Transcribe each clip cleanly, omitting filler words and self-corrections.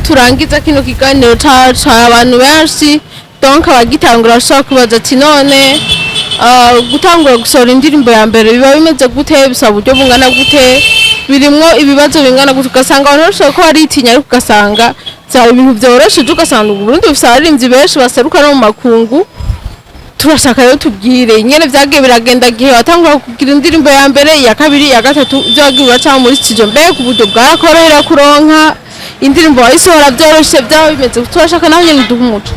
turangiza kino kiganiro cacu abantu benshi donc abagitangura bashobora kubaza ati none gutangura gusohora indirimbo ya mbere biba bimeze gute, bisaba uburyo bungana gute, birimwo ibibazo bingana gute, ugasanga abantu bashobora ko baritinya ariko ugasanga byaba ibintu byorosheje, ugasanga Burundi bufite abaririmbyi benshi baseruka no mu makungu. Turashaka rero tubwire nyene vyagiye biragenda gihe watangura kugira indirimbo ya mbere, ya kabiri, ya gatatu, vyagiye baca muri studio, mbere ku buryo bwakorohera kuronka indirimbo wayisohora byoroshe, byaba bimeze gute? Turashaka naho nyene duha umuco.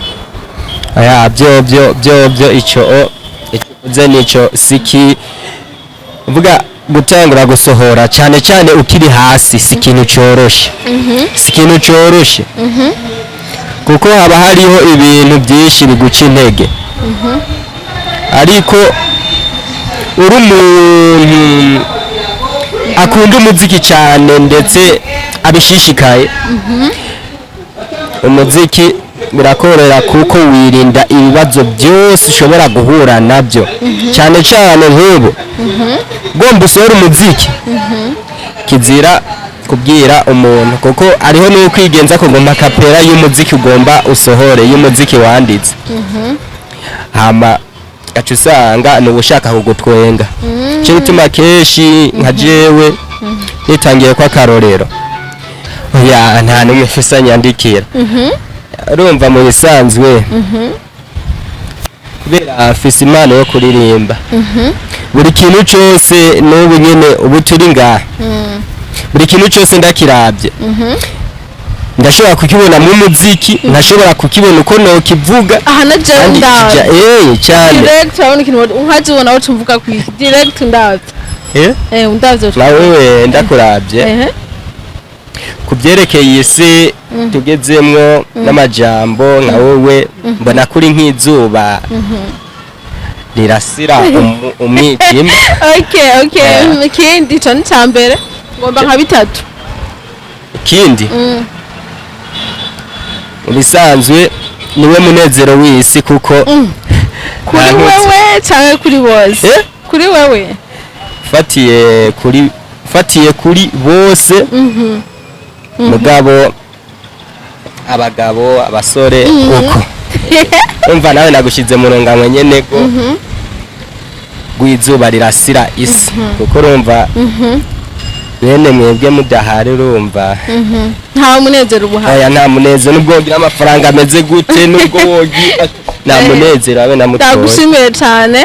Aya byo ico nico siki uvuga gutangura gusohora cyane cyane ukiri hasi si ikintu cyoroshe. Si ikintu cyoroshe. Kuko haba hariho ibintu byinshi biguca intege. Ariko uri umuntu akunda umuziki cyane ndetse abishishikaye, umuziki birakorera kuko wirinda ibibazo byose ushobora guhura nabyo, cyane cyane nk'ubu gomba usohora umuziki kizira kubwira umuntu, kuko ariho no kwigenza ko ngomba kapera y'umuziki ugomba usohore y'umuziki wanditse, hama gacu usanga ni ugushaka kugutwenga. Cyo bituma kenshi nka jewe nitangiye kwa karorero oya nta numwe fisa nyandikira urumva mu bisanzwe kubera afise impano yo kuririmba buri kintu cyose n'ubu nyene ubu turi ngaha buri kintu cyose ndakirabye ndashobora kukibona mu muziki, ndashobora kukibona uko no kivuga aha na jenda cyane direct urabona ikintu nkazibona aho tumvuga ku direct ndavye undavye na wewe ndakurabye kubyerekeye isi tugezemwo n'amajambo nka wowe mbona kuri nk'izuba rirasira umwijima. Okay ikindi cyo nicambere ngomba nka bitatu. Ikindi ubisanzwe niwe munezero w'isi kuko kuri wewe cyangwa kuri bose kuri wewe fatiye kuri bose mugabo abagabo abasore uko umva nawe nagushize mu runganywe nyene ko gwizuba rirasira isi kuko urumva bene mwebwe mudahari urumva nta munezero ubuhari. Oya nta munezero nubwo wogira amafaranga ameze gute nubwo wogi nta munezero abe namutoye. Ndagushimiye cyane.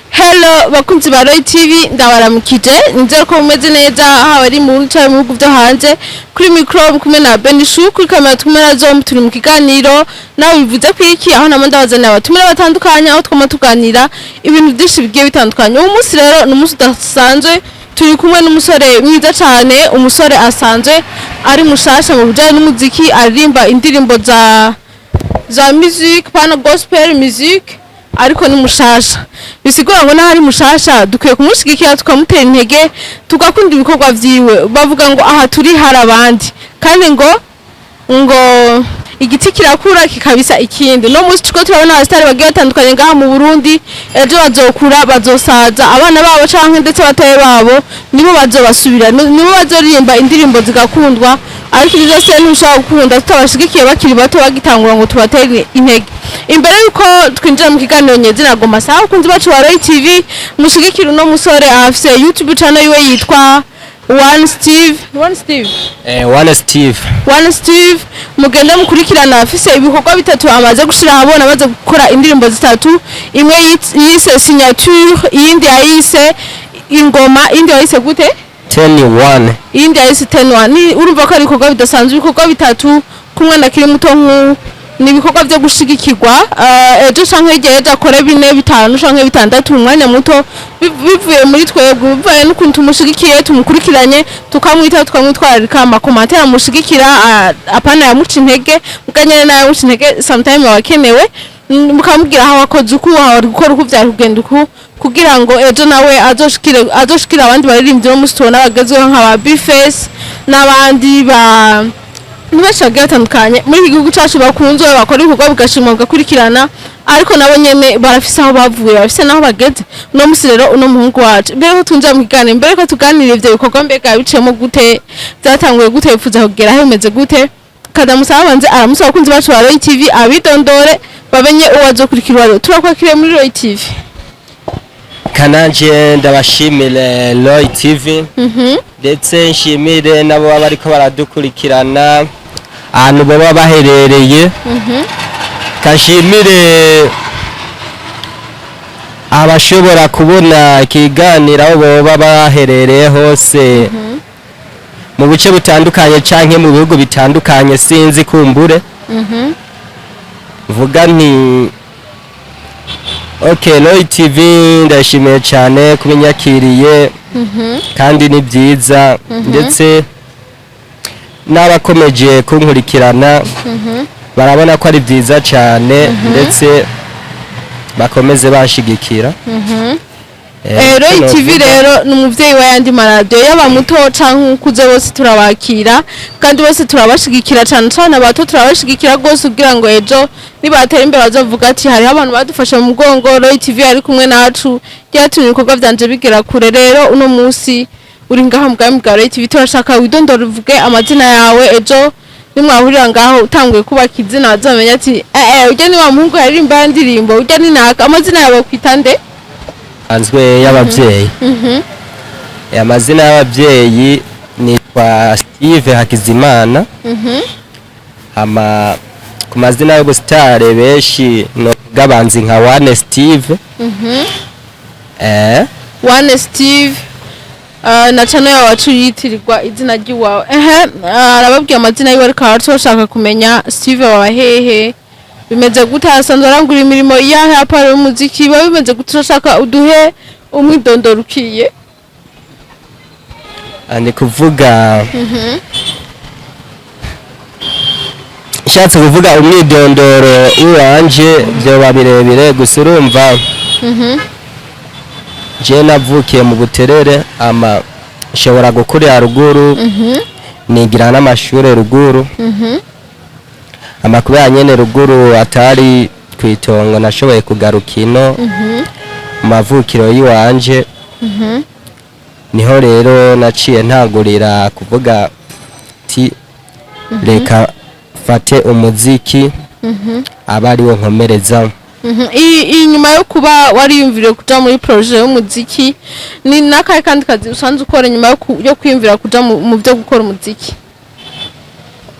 Hello bakunzi ba Roy TV ndabaramukije nizere ko mumeze neza aho ari mu nce mu bihugu byo hanze kuri micro kumwe na Benishu kuri kamera tumera zo turi mu kiganiro nawe bivuze kwiki aho namanda bazana abatumira batandukanye aho twama tuganira ibintu byinshi bigiye bitandukanye. Uyu munsi rero ni umunsi udasanzwe turi kumwe n'umusore mwiza cyane, umusore asanzwe ari mushasha mu bijyanye n'umuziki, aririmba indirimbo za music pana gospel music ariko ni mushasha, bisigura ngo naho ari mushasha dukwiye kumushigikira tukamutera intege tugakunda ibikorwa vyiwe. Bavuga ngo aha turi hari abandi kandi ngo igiti kirakura kikabisa ikindi. No musi cyo turabona abastari bagiye batandukanye ngaha mu Burundi, ejo bazokura bazosaza abana babo canke ndetse bataye babo nibo bazobasubira, nibo bazoririmba indirimbo zigakundwa, ariko ibyo byose ntushaka gukunda tutabashigikiye bakiri bato bagitangura ngo tubatere intege. Imbere yuko twinjira mu kiganiro nyezina goma sawa kunzi bacu wa Roy TV mushigikira uno musore afise YouTube channel yiwe yitwa One Steve mugende mukurikirana afise ibikorwa bitatu amaze gushira habona baze gukora indirimbo zitatu, imwe yise signature, iyindi yayise ingoma, indi yayise gute 10-1 iyindi yayise 10-1. Urumva ko ari ibikorwa bidasanzwe, ibikorwa bitatu kumwe na kiri muto nku ni ibikorwa byo gushigikirwa. Ejo canke igihe akora 4 5 canke 6 umwanya muto bivuye muri twebwe, bivuye n'ukuntu tumushigikiye tumukurikiranye tukamwitwararika amakomantere amushigikira apana yamuca intege muganyene nayo yamuca intege sometimes abakenewe mukamubwira aho wakoze uko aho gukora uko byari kugenda uko kugira ngo ejo nawe azoshikira abandi baririmbyi no musi tubona bagezweho nk'aba Bface n'abandi benshi bagiye batandukanye muri iki gihugu cyacu bakunzwe bakora ibikorwa bigashimwa bigakurikirana ariko nabo nyene barafise aho bavuye bafise naho bageze uno musi rero uno muhungu wacu mbere ko tunja mu kiganiro mbere ko tuganira ivyo bikorwa mbega biciyemo gute byatanguye gute bifuza kugera aho bimeze gute kadamusaba banze aramusaba abakunzi bacu ba Roy TV abidondore bamenye uwazokurikirwa turakwakiriye muri Roy TV. Kananje ndabashimire Roy TV ndetse nshimire nabo bariko baradukurikirana ahantu baba baherereye kashimire abashobora kubona ikiganiro aho baba baherereye hose mu bice bitandukanye canke mu bihugu bitandukanye sinzi kumbure vuga nti okay Roy TV ndashimiye cyane kubinyakiriye kandi ni byiza ndetse n'abakomeje kunkurikirana barabona ko ari byiza cyane ndetse bakomeze bashigikira Roy TV rero numuvyeyi wa yandi maradiyo yaba muto canke ukuze bose turabakira kandi bose turabashigikira cyane cyane abato turabashigikira gose kugira ngo ejo nibatera imbere bazovuga ati hari abantu badufasha mu mugongo Roy TV ari kumwe nacu byatumye ibikorwa byanje bigera kure rero uno musi uri ngaha mu bwami bwa Roy TV turashaka widondora uvuge amazina yawe ejo nimwahurira ngaho utanguye kubaka izina bazamenya ati ujya ni wa muhungu yaririmba ndirimbo ujya ni naka amazina yawe kwitande anzwe y'abavyeyi amazina y'abavyeyi nitwa Steve Hakizimana ama ku mazina yo gustare benshi no gabanzi nka One Steve One Steve na channel yacu yitirirwa izina ry'iwawe arababwiye amazina yiwe ariko arashaka kumenya Steve wa hehe bimeze gute asanzwe arangura imirimo yahe apara umuziki babe bimeze gute urashaka uduhe umwidondoro ukiye andi kuvuga shatse kuvuga umwidondoro uwanje byo babirebire gusa urumva je navukiye mu Buterere ama shobora gukurira ruguru nigira n'amashure ruguru amakuru yanyene ruguru atari kwitongo nashoboye kugarukino mavukiro yiwanje niho rero naciye ntagurira kuvuga ti reka fate umuziki abari wo nkomereza inyuma yo kuba wariyumvire kuja muri projet y'umuziki ni nakaye kandi kazi usanzwe ukora nyuma yo kwiyumvira kuja mu byo gukora umuziki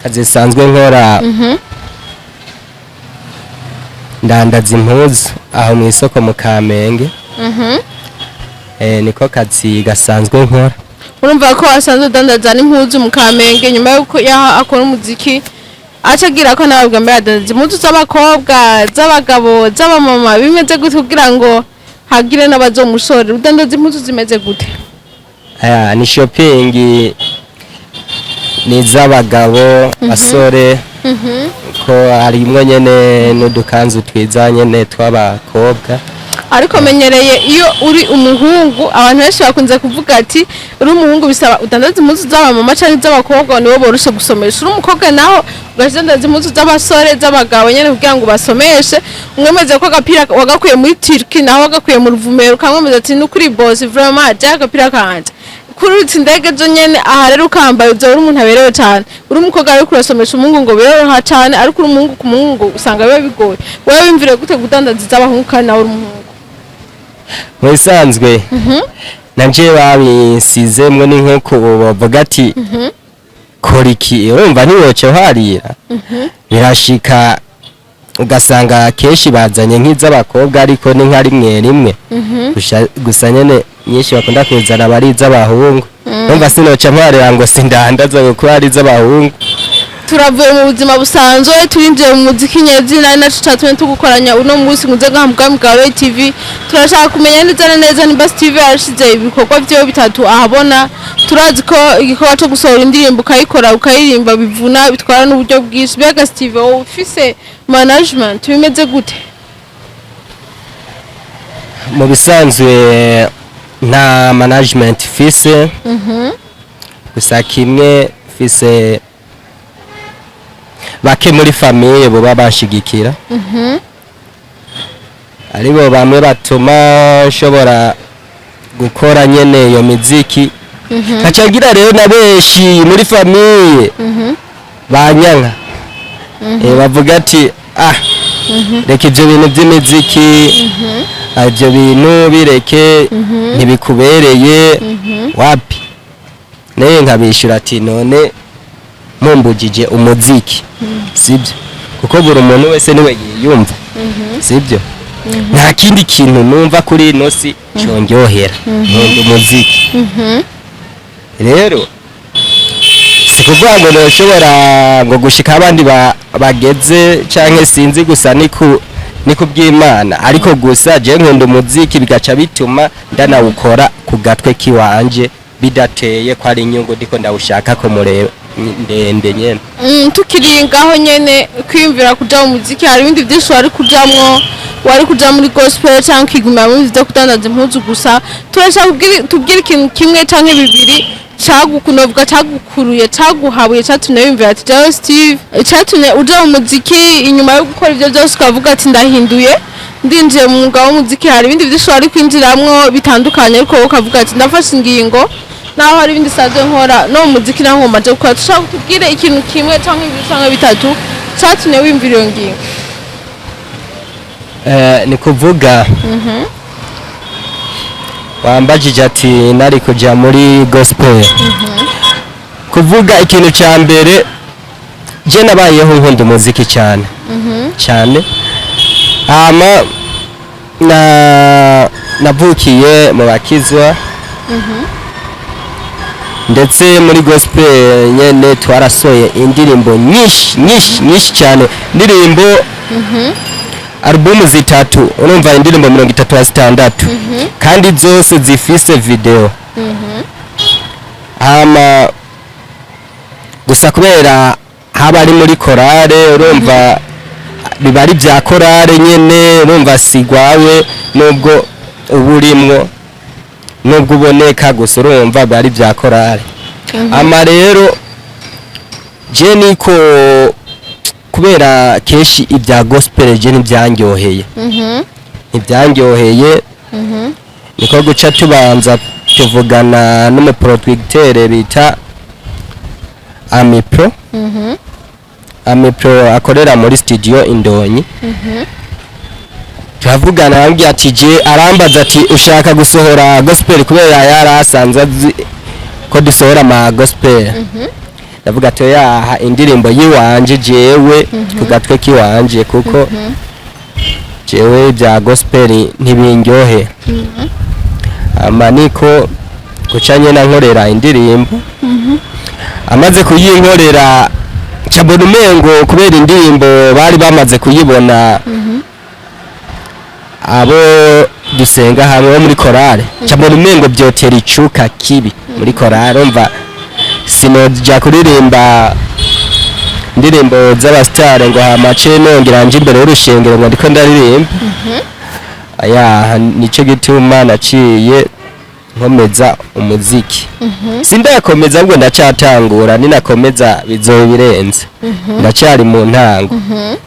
kazi sanzwe nkora ndandaza impuzu aho mu isoko mu Kamenge niko kazi gasanzwe nkora urumva ko asanzwe dandaza n'impuzu mu Kamenge nyuma yo akora umuziki acagira ko nababwa mbere adandaza impuzu z'abakobwa z'abagabo z'abamama bimeze gute kugira ngo hagire n'abazomushore udandaza impuzu zimeze gute ni shopping ni z'abagabo basore ko harimwo nyene n'udukanzu twiza nyene tw'abakobwa ariko menyereye iyo uri umuhungu abantu benshi bakunze kuvuga ati uri umuhungu bisaba udandaza impuzu z'abamama canke z'abakobwa nibo boroshe gusomesha uri umukobwa naho ugadandaza impuzu z'abasore z'abagabo nyene kugira ngo basomeshe umwemeze ko agapira wagakuye muri Turki naho wagakuye mu Ruvumero kamwemeze ati n'ukuri boss vraiment ja agapira kanje kurutse indege zo nyene aha rero ukambaye uzo uri umuntu aberewe cyane uri umukobwa ari kurasomesha umuhungu ngo biroroha cyane ariko uri umuhungu ku muhungu usanga biba bigoye wewe wimvire gute gudandaza z'abahungu kandi nawe uri umuhungu mwisanzwe nanje babisize mwe ni nk'uko bavuga ati koriki urumva ntiwoce harira birashika ugasanga kenshi bazanye nk'iz'abakobwa ariko ni nka rimwe rimwe gusa nyene nyinshi bakunda kuzana bari iz'abahungu urumva sinoca mparira ngo sindandaza kuko ari iz'abahungu turavuye mu buzima busanzwe turinjiye mu muziki nyezina nacu cyatumye tugukoranya uno munsi nkuze bwami bwa Roy TV turashaka kumenya neza nimba Steve yashize ibikorwa byo bitatu ahabona turazi ko igikorwa cyo gusohora indirimbo ukayikora ukayirimba bivuna bitwara n'uburyo bwinshi bega Steve ufise management bimeze gute mu bisanzwe nta management fise gusa kimwe fise bake muri famiye boba banshigikira aribo bamwe batuma nshobora gukora nyene iyo miziki kacagira rero na benshi muri famiye banyanka bavuga ati reka ibyo bintu by'imiziki ibyo bintu bireke ntibikubereye wapi naye nkabishura ati none mumbugije umuziki sibyo kuko buri muntu wese niwe yiyumva sibyo nta kindi kintu numva kuri ino si cyongyohera nkunda umuziki rero si kuvuga ngo ntushobora ngo gushika abandi bageze canke sinzi gusa ni ku bw'Imana ariko gusa je nkunda umuziki bigaca bituma ndanawukora ku gatwe kiwanje bidateye ko ari inyungu ndiko ndawushaka ko mureba ndende nyene tukiri ngaho nyene kwiyumvira kuja mu muziki hari ibindi byinshi wari kuja muri gospel cyangwa kiguma mu byo kudandaza impuzu gusa turashaka tubwire ikintu kimwe canke bibiri cagukunovuga cagukuruye caguhabuye catumye wiyumvira ati John Steve catumye uja mu muziki inyuma yo gukora ibyo byose ukavuga ati ndahinduye ndinjiye mu mwuga w'umuziki hari ibindi byinshi wari kwinjiramwo bitandukanye ariko ukavuga ati ndafashe ingingo naho hari ibindi saje nkora no mu muziki naho maje gukora tushaka tubwire ikintu kimwe cyangwa ibiri cyangwa bitatu catumye wiyumvira iyo ngingo ni kuvuga wambajije ati nari kuja muri gospel kuvuga ikintu ca mbere je nabayeho nkunda umuziki cyane cyane navukiye mu bakizwa ndetse muri gospel nyene twarasoye indirimbo nyinshi cyane indirimbo albumu zitatu urumva indirimbo 36 kandi zose zifise video gusa kubera haba ari muri korale urumva biba ari bya korale nyene urumva sigwawe nubwo uburimwo nubwo uboneka gusa urumva bari bya korale rero je niko kubera keshi ibya gospel je nibyanyoheye niko guca tubanza tuvugana n'umuproducteur bita Amipro akorera muri studio Indonyi turavugana ambye ati je arambaza ati ushaka gusohora gospel kubera yarasanze ko dusohora ma gospel ndavuga ati yaha indirimbo yiwanje jewe kugatwe kiwanje kuko jewe bya gospel ntibindyohe amaniko gucanye na nkorera indirimbo amaze kuyinkorera cabona umengo kubera indirimbo bari bamaze kuyibona abo dusenga hamwe muri korale cabona umengo byotera icuka kibi muri korale umva sinojya kuririmba indirimbo z'abastare ngo hamace nongera nje imbere y'urushengero ngo ndiko ndaririmba nico gituma naciye nkomeza umuziki sindakomeza ngo ndacatangura ninakomeza bizobirenze ndacyari mu ntango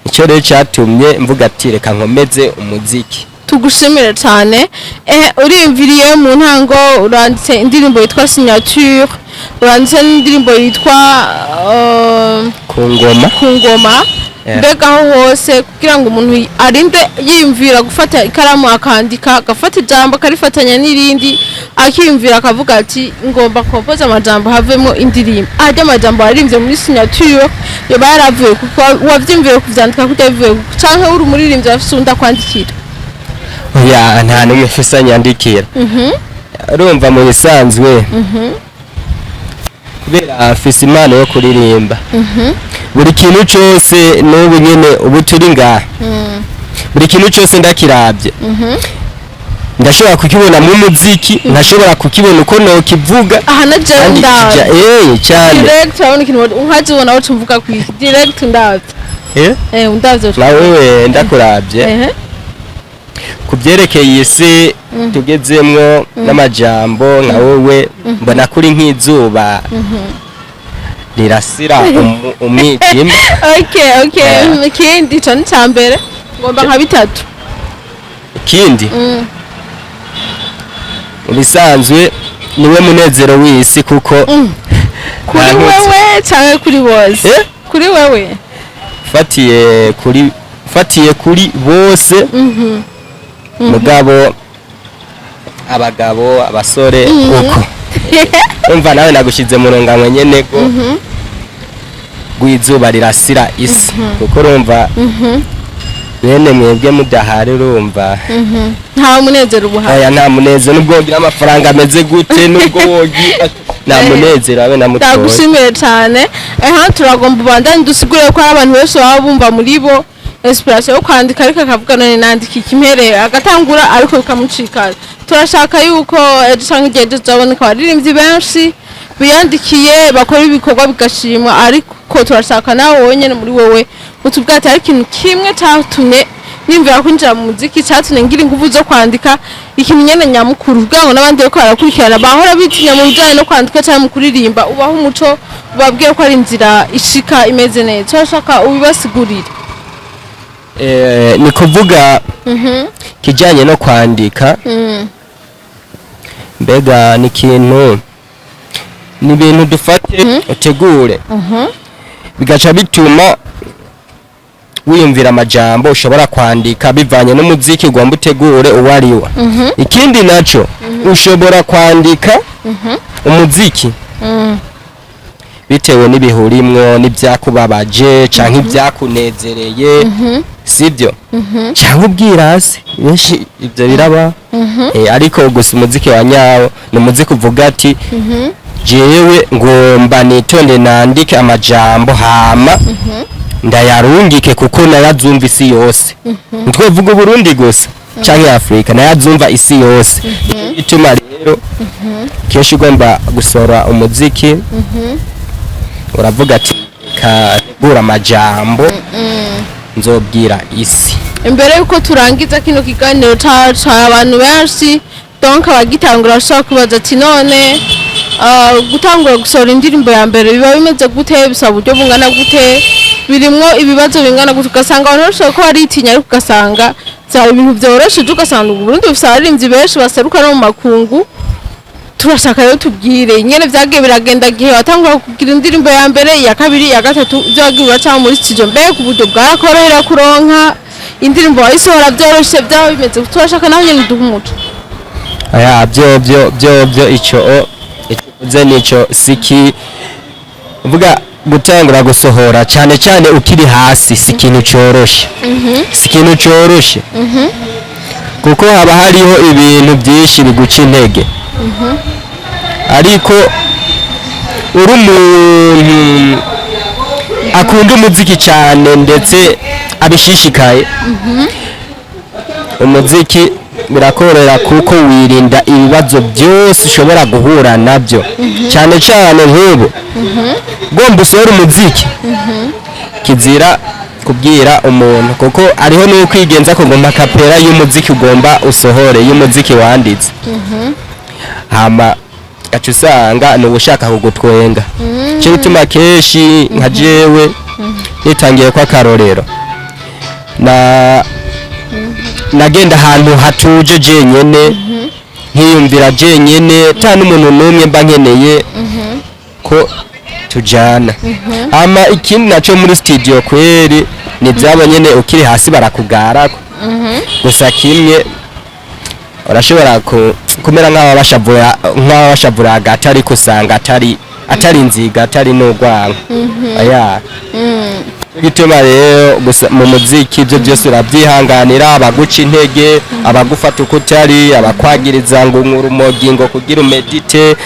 ico rero catumye mvuga ati reka nkomeze umuziki tugushimira cyane uriyumviriye mu ntango uranditse indirimbo yitwa signature uranditse n'indirimbo yitwa kungoma mbega aho hose kugira ngo umuntu arinde yiyumvira gufata ikaramu akandika agafata ijambo akarifatanya n'irindi akiyumvira akavuga ati ngomba kompoza amajambo havemo indirimbo ajya amajambo aririmbye muri signature yoba yaravuye kuko wavyimviye kuvyandika kutavuye canke uri umuririmbyi afise unda kwandikira nta n'umwe ufise nyandikira urumva mu bisanzwe kubera afise impano yo kuririmba buri kintu cyose n'ubu nyene ubu turi ngaha buri kintu cyose ndakirabye ndashobora kukibona mu muziki ndashobora kukibona uko nokivuga aha na jenda cyane direct urabona ikintu nkazibona aho tumvuga ku direct ndavye ndavye nawe ndakurabye kubyerekeye isi tugezemwo n'amajambo nka wowe mbona kuri nk'izuba rirasira umwijima. Okay ikindi cyo ni cyambere ngomba nka bitatu. Ikindi ubisanzwe niwe munezero w'isi kuko kuri wewe cyangwa kuri bose kuri wewe fatiye kuri bose mugabo abagabo abasore uko umva nawe nagushize mu rungano nyene ko rw'izuba rirasira isi kuko urumva bene mwebwe mudahari urumva nta munezero ubuhari. Oya nta munezero nubwo wogira amafaranga ameze gute nubwo wogi nta munezero abe na mutoya. Ndagushimiye cyane turagomba ubandanye dusigure ko abantu bose baba bumva muri bo inspiration yo kwandika ariko akavuga none nandika ikimere agatangura ariko bikamucikana. Turashaka yuko cyangwa igihe tuzaboneka abaririmbyi benshi biyandikiye bakora ibikorwa bigashimwa ariko turashaka nawe wonyene muri wowe utubwate ari ikintu kimwe cyatumye nimvira kwinjira mu muziki cyatumye ngira ingufu zo kwandika ikimenyane nyamukuru bwango n'abandi bako barakurikirana bahora bitinya mu bijyanye no kwandika cyangwa mu kuririmba ubaho umuco ubabwiye ko ari inzira ishika imeze neza. Turashaka ubibasigurire. Ni kuvuga kijyanye no kwandika mbega ni ikintu ni ibintu dufate utegure bigaca bituma wiyumvira amajambo ushobora kwandika bivanye n'umuziki ugomba utegure uwo ari wo. Ikindi nacyo ushobora kwandika umuziki bitewe n'ibihurimwo n'ibyakubabaje cyangwa ibyakunezereye sibyo cyangwa ubwirasi benshi ibyo biraba ariko gusa umuziki wa nyawo ni umuziki uvuga ati jewe ngomba nitonde nandike amajambo hama ndayarungike kuko nayazumva isi yose ntwevuga Uburundi gusa cyangwa Afrika nayazumva isi yose. Ituma rero kenshi ugomba gusora umuziki uravuga ati kategura amajambo nzobwira isi. Imbere yuko turangiza kino kiganiro cyacu abantu benshi donc abagitangura bashaka kubaza ati none gutangura gusora indirimbo ya mbere biba bimeze gute bisaba uburyo bungana gute birimwo ibibazo bingana gute ugasanga abantu bashaka ko ari itinya ariko ugasanga za ibintu byoroshye ugasanga Uburundi bufite abarinzi benshi baseruka no mu makungu. Turashaka rero tubwire nyene vyagiye biragenda gihe watangura kugira indirimbo ya mbere ya kabiri ya gatatu byagiye baca muri studio mbe ku buryo bwakorohera kuronka indirimbo wayisohora byoroshye byaho bimeze. Turashaka naho nyene duhumuca aya byo ico nico siki uvuga gutangura gusohora cyane cyane ukiri hasi si ikintu cyoroshe si ikintu cyoroshe kuko haba hariho ibintu byinshi biguca intege ariko uri umuntu akunda umuziki cyane ndetse abishishikaye umuziki birakorera kuko wirinda ibibazo byose ushobora guhura nabyo cyane cyane nk'ubu gomba usohora umuziki kizira kubwira umuntu kuko ariho no kwigenza ko ngomba kapera y'umuziki ugomba usohore y'umuziki wanditse hama gacu usanga ni ugushaka kugutwenga cyo bituma kenshi nka jewe nitangiye kwa karorero nagenda ahantu hatuje jenyene nkiyumvira jenyene nta n'umuntu n'umwe mba nkeneye ko tujana ama ikindi naco muri studio kweri ni byabo nyene ukiri hasi barakugarako gusa kimwe urashobora kumera nk'abashavura hagati ariko usanga atari inziga atari n'urwango aya bituma rero mu muziki ibyo byose urabyihanganira abaguca intege abagufata uko utari abakwagiriza ngo unywe urumogi ngo kugira umedite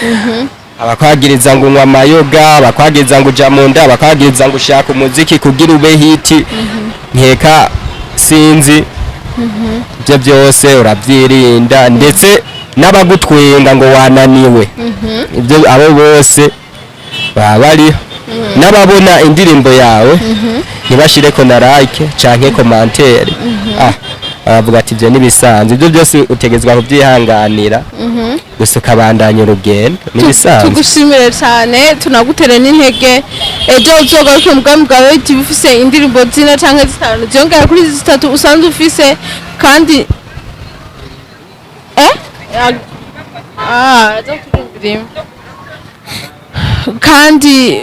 abakwagiriza ngo unywa amayoga abakwagiriza ngo uja mu nda abakwagiriza ngo ushaka umuziki kugira ube hiti nkeka sinzi ibyo byose urabyirinda ndetse n'abagutwenga ngo wananiwe ibyo abo bose baba bariho n'ababona indirimbo yawe ntibashire ko na like canke commentaire aravuga ati ibyo nibisanzwe ibyo byose utegezwa kubyihanganira gusa ukabandanya urugendo nibisanzwe. Tugushimire cyane tunagutere n'intege ejo uzogaruke mu bwami bwawe TV ufise indirimbo zina canke zitanu ziyongera kuri zitatu usanzwe ufise kandi kandi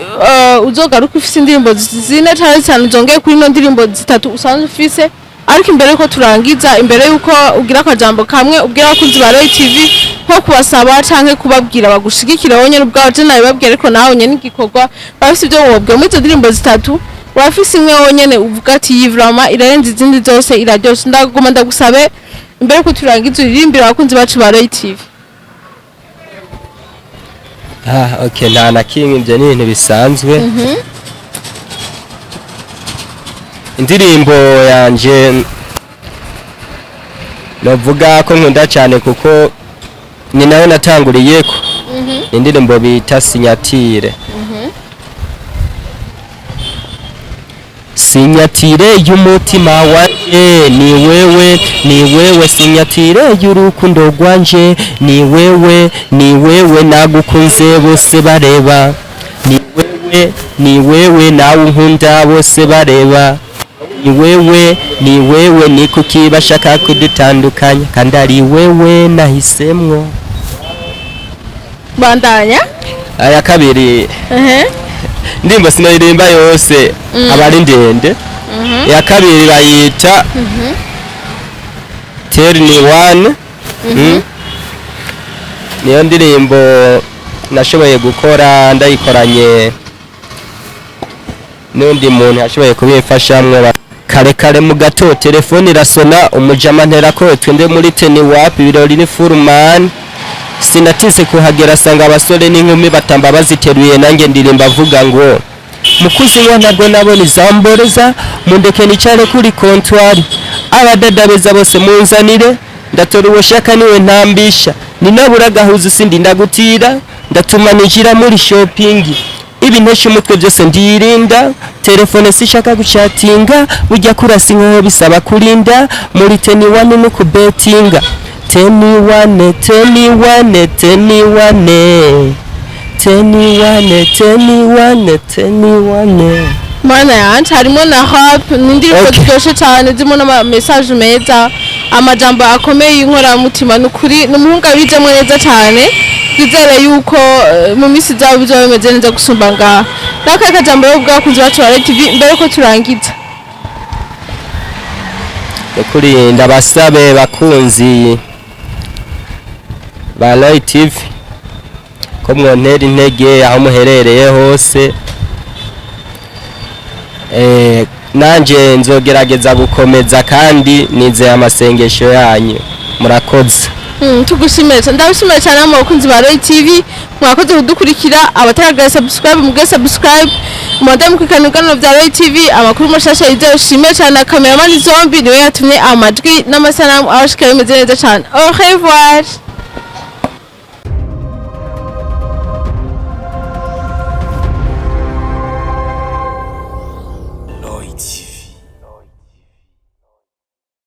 uzogaruka ufise indirimbo zina canke zitanu zongeye kuri no ndirimbo zitatu usanzwe ufise. Ariko imbere yuko turangiza imbere yuko ugira akajambo kamwe ubwira abakunzi ba Royal TV nko kubasaba canke kubabwira bagushigikire wonyene ubwawe je nabibabwira ariko nawe nyene igikorwa bafise ibyo wobwe muri izo ndirimbo zitatu wafise imwe wonyene uvuga ati yivrama irarenze izindi zose iraryoshe ndaguma ndagusabe imbere yuko turangiza uririmbira abakunzi bacu ba Royal TV. Okay nta na kimwe ibyo ni ibintu bisanzwe. Indirimbo yanje navuga ko nkunda cyane kuko ni nayo natanguriyeko indirimbo bita sinyatire. Sinyatire y'umutima wanje ni wewe sinyatire y'urukundo rwanje ni wewe nagukunze bose bareba ni wewe nawe unkunda bose bareba ni wewe ni kuki bashaka kudutandukanya kandi ari wewe nahisemwo. Bandanya aya kabiri ndimbo sinaririmba yose abari ndende. Ya kabiri bayita Tell Me One. Niyo ndirimbo nashoboye gukora ndayikoranye n'undi muntu yashoboye kubifashamwe kare mu gato telefone irasona umujama ntera ko twende muri teni wapi birori ni full man sinatise kuhagera sanga abasore n'inkumi batamba baziteruye nange ndirimba avuga ngo mukuzi ntabwo nabona izamboreza mundeke nicare kuri comptoir abadadabeza bose munzanire ndatora uwo shaka niwe ntambisha ninabura gahuzu sindi ndagutira ndatuma nijira muri shopping ibintesha umutwe byose ndirinda telefone sishaka guchatinga ujya kurasa inkoho bisaba kurinda muri teni wane no kubetinga teni wane mana yanje harimo na rap n'indirimbo ziryoshye cyane zirimo n'ama message meza amajambo akomeye inkora mutima n'ukuri n'umuhunga bijemo neza cyane twizere yuko mu minsi zabo bizoba bimeze neza gusumba ngaha. Naka kajambo yo bwakunzi bacu ba TV mbere ko turangiza kuri ndabasabe bakunzi ba Royal TV ko mwontera intege aho muherereye hose. Nanje nzogerageza gukomeza kandi nizeye amasengesho yanyu murakoze. Tugushimire ndabishimire cyane abakunzi ba Royal TV mwakoze kudukurikira abataragira subscribe muge subscribe madam kwikanugano bya Royal TV amakuru mashasha yizoshimire cyane cameraman zombi niwe yatumye amajwi n'amasanamu abashika bimeze neza cyane. Au revoir.